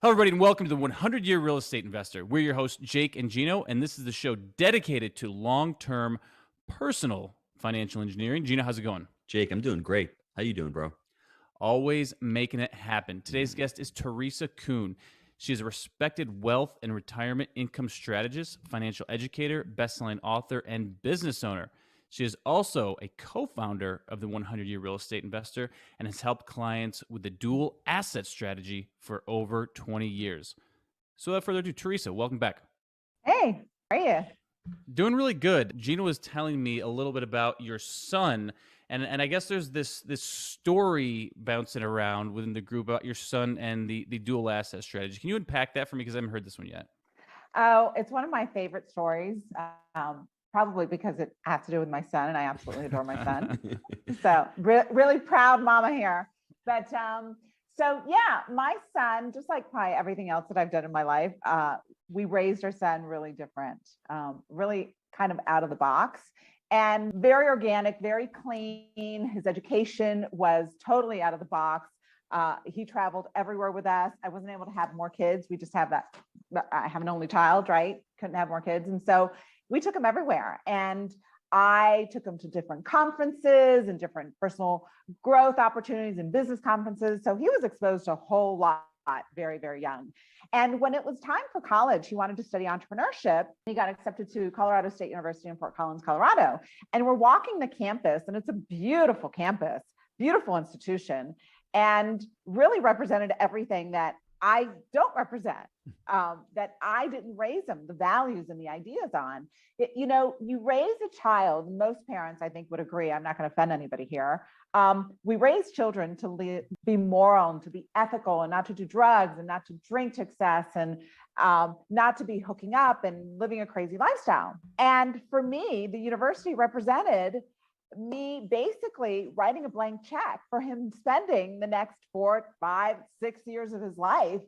Hello, everybody, and welcome to the 100-Year Real Estate Investor. We're your hosts, Jake and Gino, and this is the show dedicated to long-term personal financial engineering. Gino, how's it going? Jake, I'm doing great. How you doing, bro? Always making it happen. Today's guest is Teresa Kuhn. She is a respected wealth and retirement income strategist, financial educator, best-selling author, and business owner. She is also a co-founder of the 100-Year Real Estate Investor and has helped clients with the dual asset strategy for over 20 years. So without further ado, Teresa, welcome back. Hey, how are you? Doing really good. Gina was telling me a little bit about your son, and I guess there's this story bouncing around within the group about your son and the dual asset strategy. Can you unpack that for me? Because I haven't heard this one yet. Oh, it's one of my favorite stories, probably because it has to do with my son, and I absolutely adore my son. So really proud mama here. But so yeah, my son, just like probably everything else that I've done in my life, we raised our son really different, really kind of out of the box. And very organic, very clean. His education was totally out of the box. He traveled everywhere with us. I wasn't able to have more kids. We just have that. I have an only child, right? Couldn't have more kids. And so we took him everywhere. And I took him to different conferences and different personal growth opportunities and business conferences. So he was exposed to a whole lot very, very young. And when it was time for college, he wanted to study entrepreneurship. He got accepted to Colorado State University in Fort Collins, Colorado. And we're walking the campus, and it's a beautiful campus, beautiful institution, and really represented everything that I don't represent, that I didn't raise them, the values and the ideas on. You raise a child, most parents, I think, would agree. I'm not going to offend anybody here. We raise children to be moral and to be ethical and not to do drugs and not to drink to excess and not to be hooking up and living a crazy lifestyle. And for me, the university represented me basically writing a blank check for him spending the next 4, 5, 6 years of his life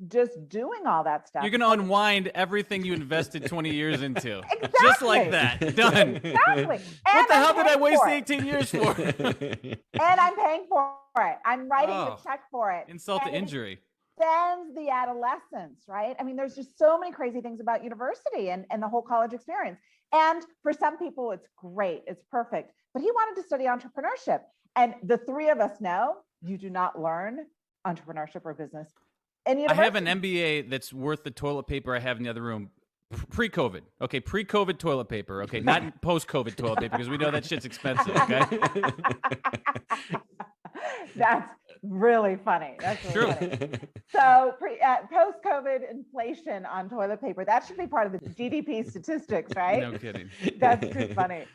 just doing all that stuff. You're going to unwind everything you invested 20 years into. Exactly. Just like that. Done. Exactly. What the hell did I waste 18 years for? And I'm paying for it. I'm writing the check for it. Insult to injury. Extends the adolescence, right? I mean, there's just so many crazy things about university and the whole college experience. And for some people, it's great. It's perfect. But he wanted to study entrepreneurship. And the three of us know you do not learn entrepreneurship or business in university. I have an MBA that's worth the toilet paper I have in the other room. Pre-COVID. Okay, pre-COVID toilet paper. Okay, not post-COVID toilet paper because we know that shit's expensive, okay? That's really funny. That's really funny. So post-COVID inflation on toilet paper, that should be part of the GDP statistics, right? No kidding. That's too funny.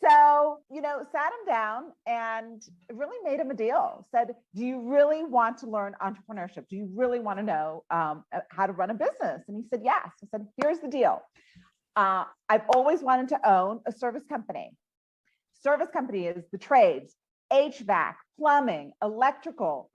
So, sat him down and really made him a deal. Said, do you really want to learn entrepreneurship? Do you really want to know how to run a business? And he said, yes. I said, here's the deal. I've always wanted to own a service company. Service company is the trades, HVAC, plumbing, electrical.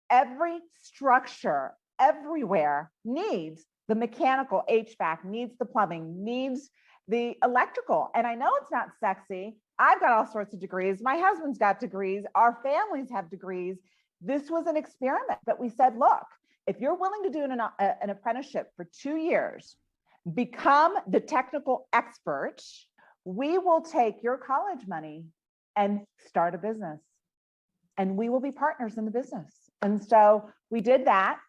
Every structure everywhere needs the mechanical HVAC, needs the plumbing, needs the electrical. And I know it's not sexy. I've got all sorts of degrees. My husband's got degrees. Our families have degrees. This was an experiment. But we said, look, if you're willing to do an apprenticeship for 2 years, become the technical expert, we will take your college money and start a business. And we will be partners in the business. And so we did that.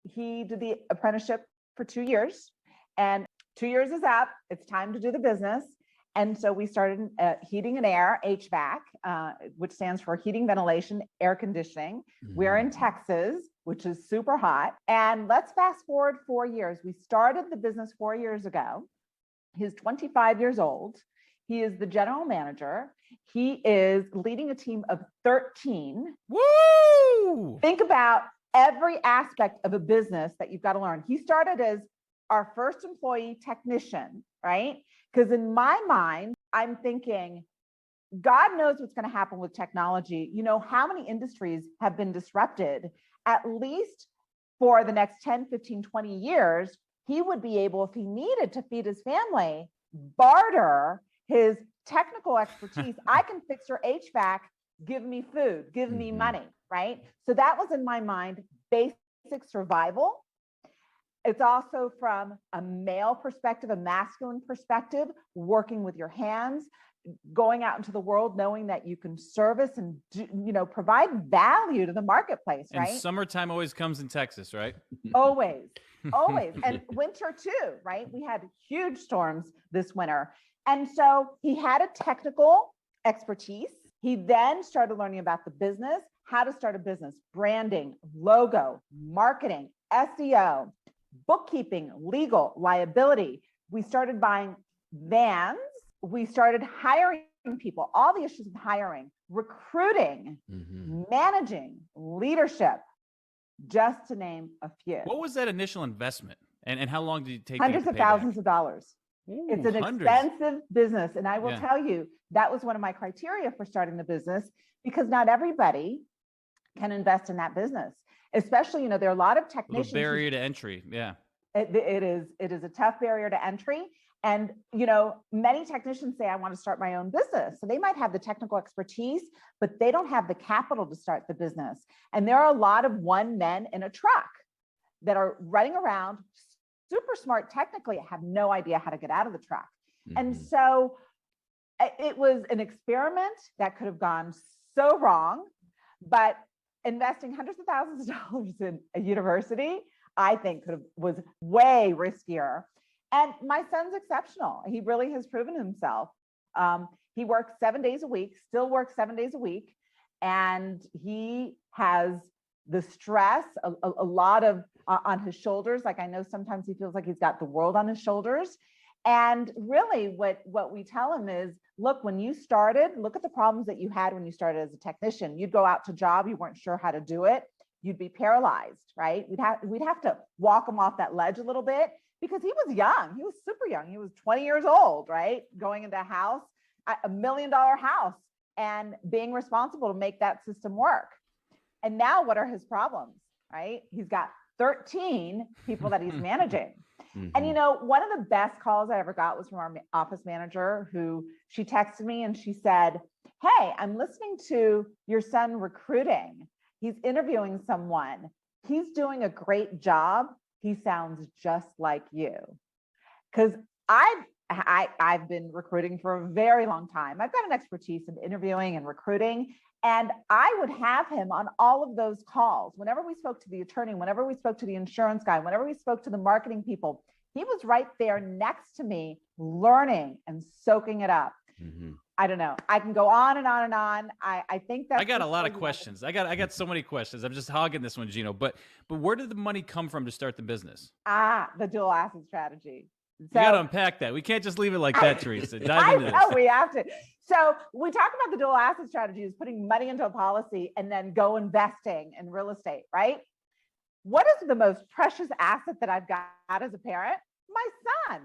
He did the apprenticeship for 2 years. And 2 years is up. It's time to do the business. And so we started heating and air, HVAC, which stands for heating, ventilation, air conditioning. We're in Texas, which is super hot. And let's fast forward 4 years. We started the business 4 years ago. He's 25 years old. He is the general manager. He is leading a team of 13. Woo! Think about every aspect of a business that you've got to learn. He started as our first employee technician, right? Because in my mind, I'm thinking, God knows what's going to happen with technology. You know how many industries have been disrupted? At least for the next 10, 15, 20 years, he would be able, if he needed to feed his family, barter his technical expertise. I can fix your HVAC, give me food, give me money, right? So that was in my mind based survival. It's also from a male perspective, a masculine perspective, working with your hands, going out into the world, knowing that you can service and provide value to the marketplace, And right? summertime always comes in Texas, right? Always, always. And winter too, right? We had huge storms this winter. And so he had a technical expertise. He then started learning about the business, how to start a business, branding, logo, marketing, SEO, bookkeeping, legal, liability. We started buying vans. We started hiring people, all the issues of hiring, recruiting, managing, leadership, just to name a few. What was that initial investment? And how long did it take? Hundreds of thousands of dollars. It's an expensive business. And I will tell you, that was one of my criteria for starting the business, because not everybody can invest in that business. Especially, there are a lot of technicians. The barrier to entry. Yeah. It is a tough barrier to entry. And, many technicians say, I want to start my own business. So they might have the technical expertise, but they don't have the capital to start the business. And there are a lot of one men in a truck that are running around, super smart technically, have no idea how to get out of the truck. And so it was an experiment that could have gone so wrong, but investing hundreds of thousands of dollars in a university, I think was way riskier. And my son's exceptional. He really has proven himself. He works 7 days a week, still works 7 days a week. And he has the stress, a lot of on his shoulders. Like, I know sometimes he feels like he's got the world on his shoulders. And really what we tell him is, look, when you started, look at the problems that you had when you started as a technician. You'd go out to job, you weren't sure how to do it. You'd be paralyzed, right? We'd have to walk him off that ledge a little bit, because he was young. He was super young. He was 20 years old, right? Going into a house, $1 million house, and being responsible to make that system work. And now what are his problems, right? He's got 13 people that he's managing. And one of the best calls I ever got was from our office manager, who she texted me and she said, hey, I'm listening to your son recruiting. He's interviewing someone. He's doing a great job. He sounds just like you. Because I've been recruiting for a very long time. I've got an expertise in interviewing and recruiting. And I would have him on all of those calls. Whenever we spoke to the attorney, whenever we spoke to the insurance guy, whenever we spoke to the marketing people, he was right there next to me, learning and soaking it up. I don't know. I can go on and on and on. I think that I got a lot of questions. I got so many questions. I'm just hogging this one, Gino. But where did the money come from to start the business? The dual asset strategy. So, you got to unpack that. We can't just leave it like that, Teresa. Dive into this. I know, we have to. So we talk about the dual asset strategy is putting money into a policy and then go investing in real estate, right? What is the most precious asset that I've got as a parent? My son,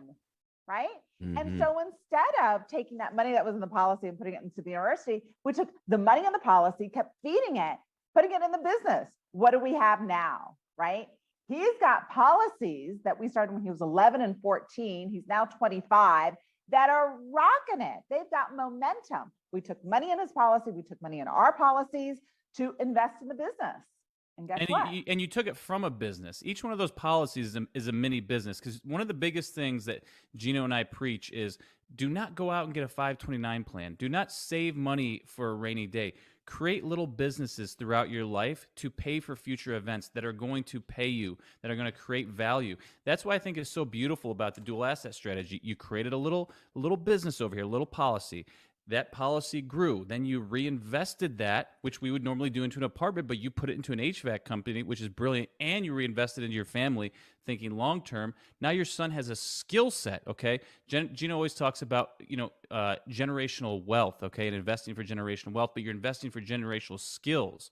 right? And so instead of taking that money that was in the policy and putting it into the university, we took the money in the policy, kept feeding it, putting it in the business. What do we have now, right? He's got policies that we started when he was 11 and 14. He's now 25 that are rocking it. They've got momentum. We took money in his policy. We took money in our policies to invest in the business. And guess what? And you took it from a business. Each one of those policies is a mini business, because one of the biggest things that Gino and I preach is, do not go out and get a 529 plan. Do not save money for a rainy day. Create little businesses throughout your life to pay for future events that are going to pay you, that are going to create value. That's why I think it's so beautiful about the dual asset strategy. You created a little business over here, a little policy. That policy grew. Then you reinvested that, which we would normally do into an apartment, but you put it into an HVAC company, which is brilliant, and you reinvested into your family, thinking long term. Now your son has a skill set. Okay, Gino always talks about generational wealth. Okay, and investing for generational wealth, but you're investing for generational skills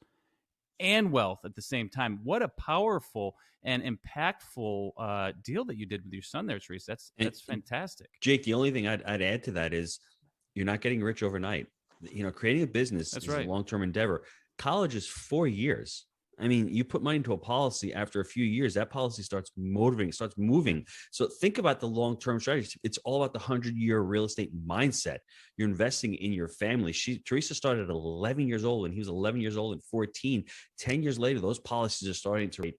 and wealth at the same time. What a powerful and impactful deal that you did with your son there, Teresa. That's fantastic. Jake, the only thing I'd add to that is, you're not getting rich overnight. Creating a business is a long-term endeavor. College is 4 years. I mean, you put money into a policy, after a few years, that policy starts motivating, starts moving. So think about the long-term strategy. It's all about the 100-year real estate mindset. You're investing in your family. Teresa started at 11 years old, and he was 11 years old and 14. 10 years later, those policies are starting to rate.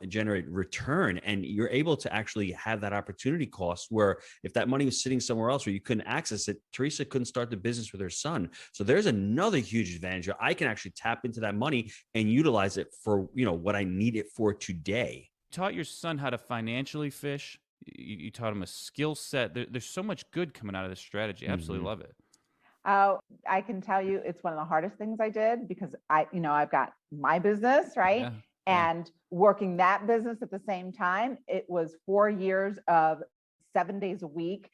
generate return, and you're able to actually have that opportunity cost where if that money was sitting somewhere else where you couldn't access it, Teresa couldn't start the business with her son. So there's another huge advantage. I can actually tap into that money and utilize it for, what I need it for today. Taught your son how to financially fish. You taught him a skill set. There's so much good coming out of this strategy. I absolutely love it. Oh, I can tell you it's one of the hardest things I did because I've got my business, right? Yeah. And working that business at the same time, it was 4 years of 7 days a week.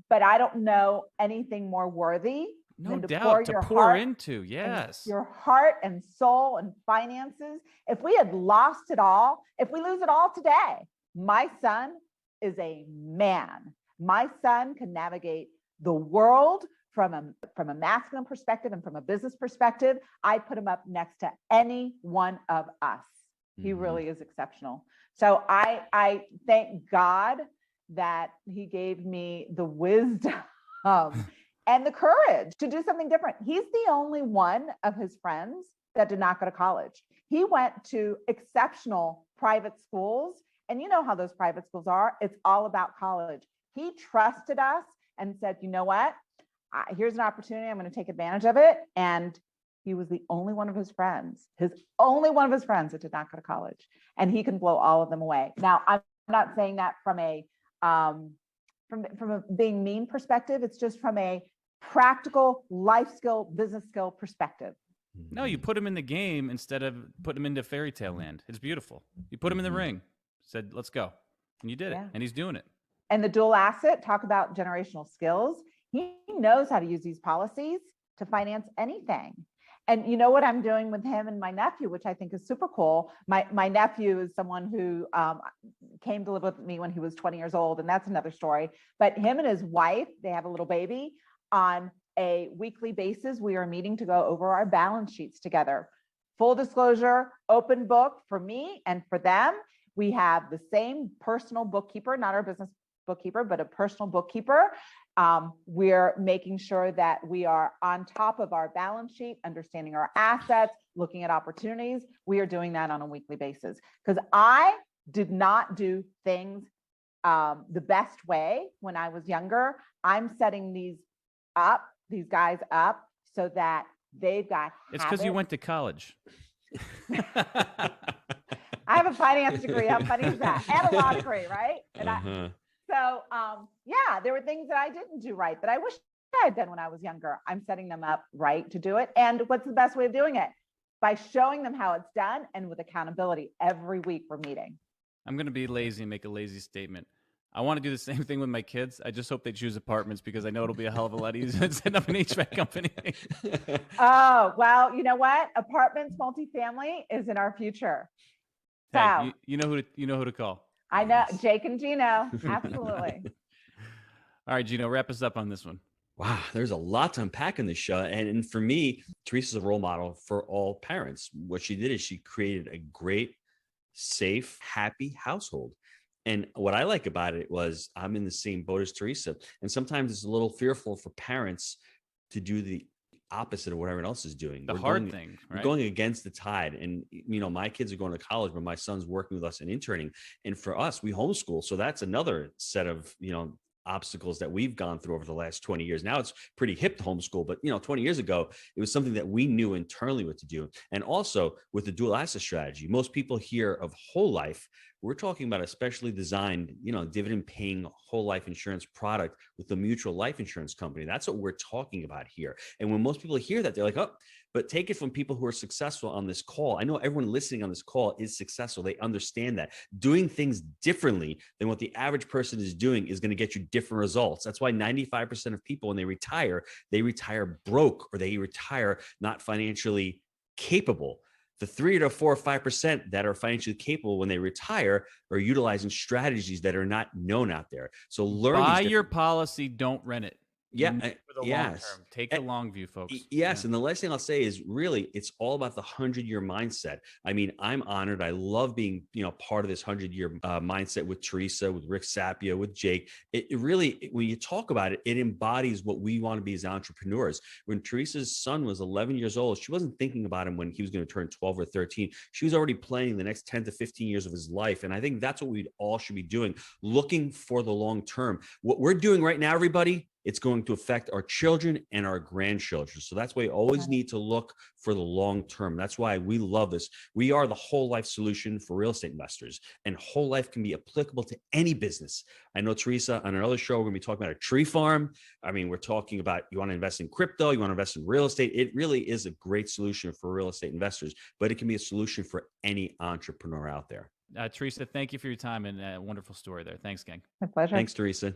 But I don't know anything more worthy No than to doubt to pour into. Yes. Your heart and soul and finances. If we had lost it all, if we lose it all today, my son is a man. My son can navigate the world from a masculine perspective and from a business perspective. I put him up next to any one of us. He really is exceptional. So I thank God that he gave me the wisdom and the courage to do something different. He's the only one of his friends that did not go to college. He went to exceptional private schools. And you know how those private schools are. It's all about college. He trusted us and said, you know what? Here's an opportunity. I'm going to take advantage of it. And he was the only one of his friends, that did not go to college. And he can blow all of them away. Now, I'm not saying that from a being mean perspective. It's just from a practical life skill, business skill perspective. No, you put him in the game instead of putting him into fairy tale land. It's beautiful. You put him in the ring, said, let's go. And you did it. And he's doing it. And the dual asset, talk about generational skills. He knows how to use these policies to finance anything. And you know what I'm doing with him and my nephew, which I think is super cool. My nephew is someone who came to live with me when he was 20 years old, and that's another story. But him and his wife, they have a little baby. On a weekly basis, we are meeting to go over our balance sheets together. Full disclosure, open book for me and for them. We have the same personal bookkeeper, not our business bookkeeper, but a personal bookkeeper. We're making sure that we are on top of our balance sheet, understanding our assets, looking at opportunities. We are doing that on a weekly basis because I did not do things the best way when I was younger. I'm setting these guys up so that they've got It's because you went to college. I have a finance degree. How funny is that? And a law degree, right? And there were things that I didn't do right that I wish I had done when I was younger. I'm setting them up right to do it. And what's the best way of doing it? By showing them how it's done and with accountability. Every week we're meeting. I'm going to be lazy and make a lazy statement. I want to do the same thing with my kids. I just hope they choose apartments because I know it'll be a hell of a lot easier than setting up an HVAC company. Oh, well, you know what? Apartments, multifamily is in our future. So hey, you know who to call. I know, Jake and Gino. Absolutely. All right, Gino, wrap us up on this one. Wow, there's a lot to unpack in this show. And for me, Teresa's a role model for all parents. What she did is she created a great, safe, happy household. And what I like about it was I'm in the same boat as Teresa. And sometimes it's a little fearful for parents to do the opposite of what everyone else is doing. The hard thing, right? We're going against the tide. And, my kids are going to college, but my son's working with us and interning. And for us, we homeschool. So that's another set of, obstacles that we've gone through over the last 20 years. Now it's pretty hip to homeschool, but 20 years ago, it was something that we knew internally what to do. And also with the dual asset strategy, most people hear of whole life. We're talking about a specially designed, dividend paying whole life insurance product with the mutual life insurance company. That's what we're talking about here. And when most people hear that, they're like, oh, but take it from people who are successful on this call. I know everyone listening on this call is successful. They understand that doing things differently than what the average person is doing is going to get you different results. That's why 95% of people, when they retire broke, or they retire not financially capable. The 3 to 4 or 5% that are financially capable when they retire are utilizing strategies that are not known out there. So learn. Buy your policy, don't rent it. Yeah. For the long Yes. term. Take the long view, folks. Yes. Yeah. And the last thing I'll say is really, it's all about the 100-year mindset. I mean, I'm honored. I love being, part of this 100-year mindset with Teresa, with Rick Sapio, with Jake. It really, when you talk about it, it embodies what we want to be as entrepreneurs. When Teresa's son was 11 years old, she wasn't thinking about him when he was going to turn 12 or 13. She was already planning the next 10 to 15 years of his life. And I think that's what we all should be doing, looking for the long term. What we're doing right now, everybody, it's going to affect our children and our grandchildren. So that's why we always need to look for the long term. That's why we love this. We are the whole life solution for real estate investors, and whole life can be applicable to any business. I know, Teresa, on another show, we're going to be talking about a tree farm. I mean, we're talking about, you want to invest in crypto, you want to invest in real estate. It really is a great solution for real estate investors, but it can be a solution for any entrepreneur out there. Teresa, thank you for your time and a wonderful story there. Thanks, gang. My pleasure. Thanks, Teresa.